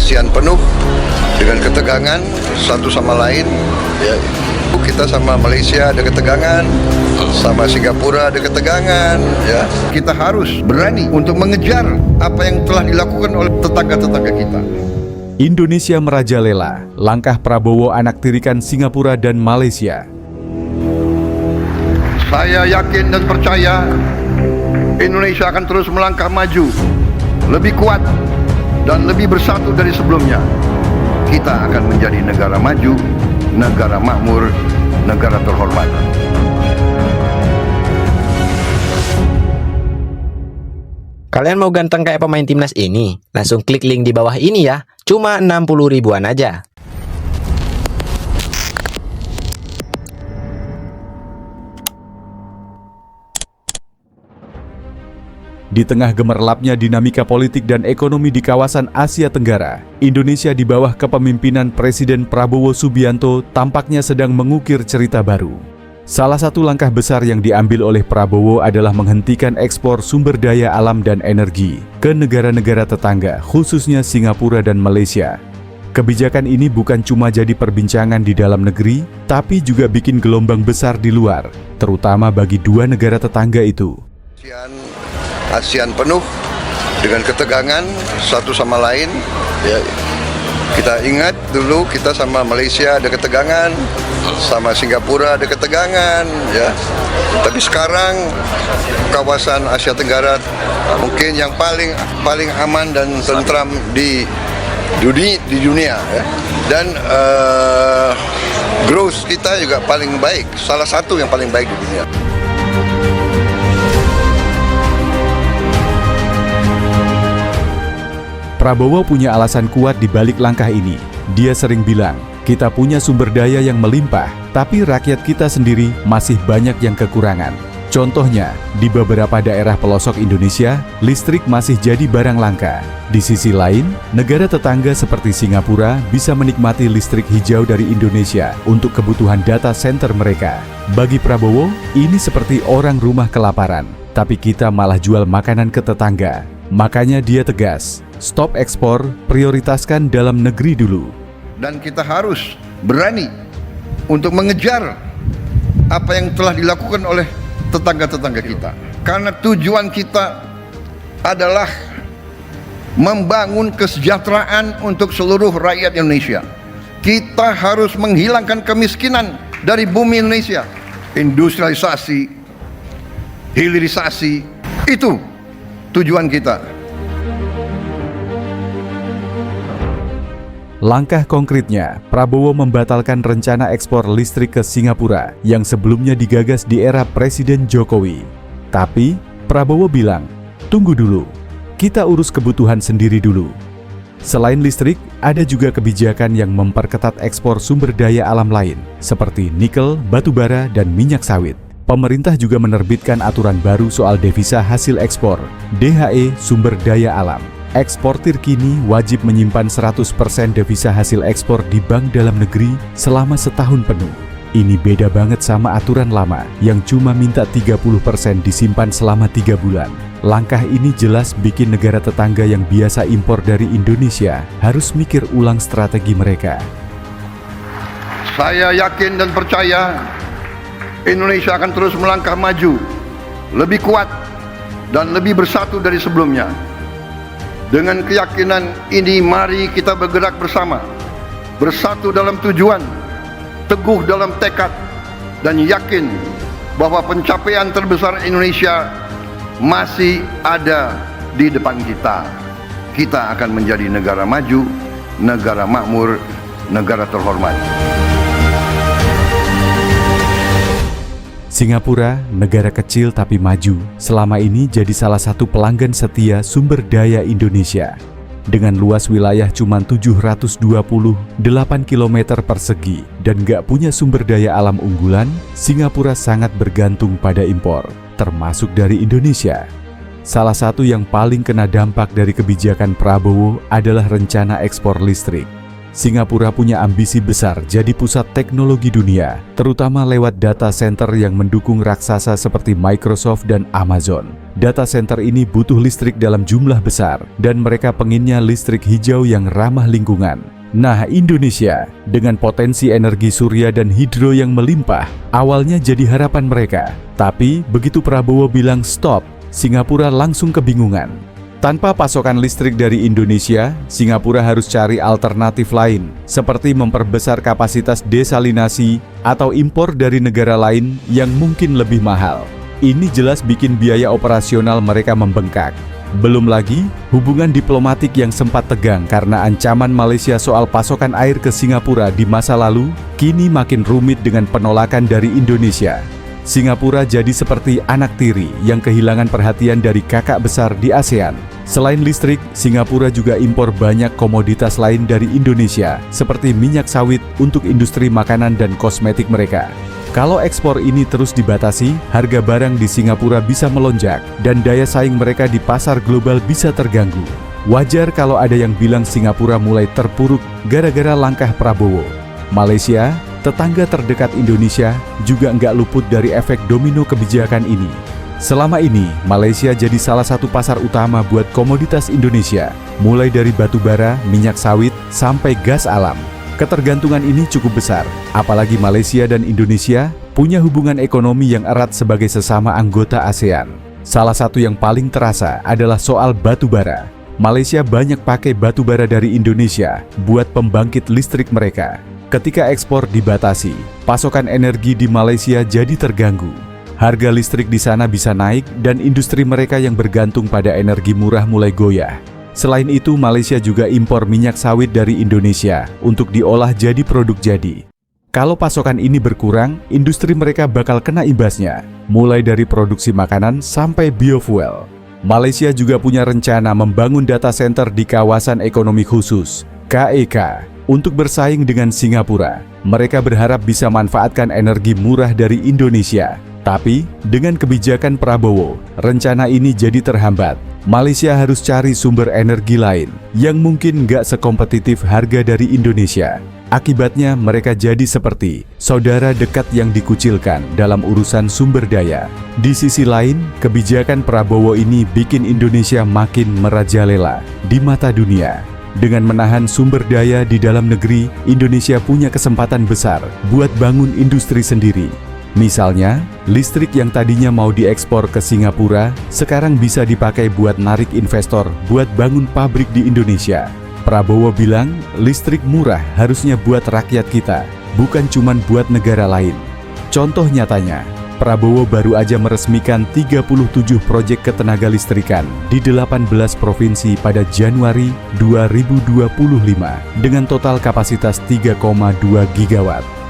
ASEAN penuh dengan ketegangan satu sama lain. Ya, kita sama Malaysia ada ketegangan, sama Singapura ada ketegangan. Ya, kita harus berani untuk mengejar apa yang telah dilakukan oleh tetangga-tetangga kita. Indonesia merajalela langkah Prabowo anaktirikan Singapura dan Malaysia. Saya yakin dan percaya Indonesia akan terus melangkah maju, lebih kuat dan lebih bersatu dari sebelumnya. Kita akan menjadi negara maju, negara makmur, negara terhormat. Kalian mau ganteng kayak pemain timnas ini? Langsung klik link di bawah ini ya. Cuma 60 ribuan aja. Di tengah gemerlapnya dinamika politik dan ekonomi di kawasan Asia Tenggara, Indonesia di bawah kepemimpinan Presiden Prabowo Subianto tampaknya sedang mengukir cerita baru. Salah satu langkah besar yang diambil oleh Prabowo adalah menghentikan ekspor sumber daya alam dan energi ke negara-negara tetangga, khususnya Singapura dan Malaysia. Kebijakan ini bukan cuma jadi perbincangan di dalam negeri, tapi juga bikin gelombang besar di luar, terutama bagi dua negara tetangga itu. ASEAN penuh dengan ketegangan satu sama lain. Ya, kita ingat dulu kita sama Malaysia ada ketegangan, sama Singapura ada ketegangan. Ya, tapi sekarang kawasan Asia Tenggara mungkin yang paling aman dan tentram di dunia. Ya. Dan growth kita juga paling baik, salah satu yang paling baik di dunia. Prabowo punya alasan kuat di balik langkah ini. Dia sering bilang, kita punya sumber daya yang melimpah, tapi rakyat kita sendiri masih banyak yang kekurangan. Contohnya, di beberapa daerah pelosok Indonesia, listrik masih jadi barang langka. Di sisi lain, negara tetangga seperti Singapura bisa menikmati listrik hijau dari Indonesia untuk kebutuhan data center mereka. Bagi Prabowo, ini seperti orang rumah kelaparan, tapi kita malah jual makanan ke tetangga. Makanya dia tegas, stop ekspor, prioritaskan dalam negeri dulu. Dan kita harus berani untuk mengejar apa yang telah dilakukan oleh tetangga-tetangga kita. Karena tujuan kita adalah membangun kesejahteraan untuk seluruh rakyat Indonesia. Kita harus menghilangkan kemiskinan dari bumi Indonesia. Industrialisasi, hilirisasi, itu tujuan kita. Langkah konkretnya, Prabowo membatalkan rencana ekspor listrik ke Singapura yang sebelumnya digagas di era Presiden Jokowi. Tapi, Prabowo bilang, tunggu dulu, kita urus kebutuhan sendiri dulu. Selain listrik, ada juga kebijakan yang memperketat ekspor sumber daya alam lain, seperti nikel, batu bara, dan minyak sawit. Pemerintah juga menerbitkan aturan baru soal devisa hasil ekspor, DHE sumber daya alam. Eksportir kini wajib menyimpan 100% devisa hasil ekspor di bank dalam negeri selama setahun penuh. Ini beda banget sama aturan lama yang cuma minta 30% disimpan selama 3 bulan. Langkah ini jelas bikin negara tetangga yang biasa impor dari Indonesia harus mikir ulang strategi mereka. Saya yakin dan percaya Indonesia akan terus melangkah maju, lebih kuat dan lebih bersatu dari sebelumnya. Dengan keyakinan ini, mari kita bergerak bersama, bersatu dalam tujuan, teguh dalam tekad, dan yakin bahwa pencapaian terbesar Indonesia masih ada di depan kita. Kita akan menjadi negara maju, negara makmur, negara terhormat. Singapura, negara kecil tapi maju, selama ini jadi salah satu pelanggan setia sumber daya Indonesia. Dengan luas wilayah cuma 728 km persegi dan gak punya sumber daya alam unggulan, Singapura sangat bergantung pada impor, termasuk dari Indonesia. Salah satu yang paling kena dampak dari kebijakan Prabowo adalah rencana ekspor listrik. Singapura punya ambisi besar jadi pusat teknologi dunia, terutama lewat data center yang mendukung raksasa seperti Microsoft dan Amazon. data center ini butuh listrik dalam jumlah besar dan mereka penginnya listrik hijau yang ramah lingkungan. Nah, Indonesia dengan potensi energi surya dan hidro yang melimpah awalnya jadi harapan mereka. Tapi begitu Prabowo bilang stop, Singapura langsung kebingungan. Tanpa pasokan listrik dari Indonesia, Singapura harus cari alternatif lain, seperti memperbesar kapasitas desalinasi atau impor dari negara lain yang mungkin lebih mahal. Ini jelas bikin biaya operasional mereka membengkak. Belum lagi, hubungan diplomatik yang sempat tegang karena ancaman Malaysia soal pasokan air ke Singapura di masa lalu, kini makin rumit dengan penolakan dari Indonesia. Singapura jadi seperti anak tiri yang kehilangan perhatian dari kakak besar di ASEAN. Selain listrik, Singapura juga impor banyak komoditas lain dari Indonesia, seperti minyak sawit untuk industri makanan dan kosmetik mereka. Kalau ekspor ini terus dibatasi, harga barang di Singapura bisa melonjak dan daya saing mereka di pasar global bisa terganggu. Wajar kalau ada yang bilang Singapura mulai terpuruk gara-gara langkah Prabowo. Malaysia, tetangga terdekat Indonesia, juga nggak luput dari efek domino kebijakan ini. Selama ini, Malaysia jadi salah satu pasar utama buat komoditas Indonesia, mulai dari batu bara, minyak sawit, sampai gas alam. Ketergantungan ini cukup besar, apalagi Malaysia dan Indonesia punya hubungan ekonomi yang erat sebagai sesama anggota ASEAN. Salah satu yang paling terasa adalah soal batu bara. Malaysia banyak pakai batu bara dari Indonesia buat pembangkit listrik mereka. Ketika ekspor dibatasi, pasokan energi di Malaysia jadi terganggu. Harga listrik di sana bisa naik dan industri mereka yang bergantung pada energi murah mulai goyah. Selain itu, Malaysia juga impor minyak sawit dari Indonesia untuk diolah jadi produk jadi. Kalau pasokan ini berkurang, industri mereka bakal kena imbasnya, mulai dari produksi makanan sampai biofuel. Malaysia juga punya rencana membangun data center di kawasan ekonomi khusus, KEK, untuk bersaing dengan Singapura. Mereka berharap bisa manfaatkan energi murah dari Indonesia. Tapi, dengan kebijakan Prabowo, rencana ini jadi terhambat. Malaysia harus cari sumber energi lain yang mungkin nggak sekompetitif harga dari Indonesia. Akibatnya mereka jadi seperti saudara dekat yang dikucilkan dalam urusan sumber daya. Di sisi lain, kebijakan Prabowo ini bikin Indonesia makin merajalela di mata dunia. Dengan menahan sumber daya di dalam negeri, Indonesia punya kesempatan besar buat bangun industri sendiri. Misalnya, listrik yang tadinya mau diekspor ke Singapura, sekarang bisa dipakai buat narik investor buat bangun pabrik di Indonesia. Prabowo bilang, listrik murah harusnya buat rakyat kita, bukan cuman buat negara lain. Contoh nyatanya, Prabowo baru aja meresmikan 37 proyek ketenaga listrikan di 18 provinsi pada Januari 2025 dengan total kapasitas 3,2 gigawatt.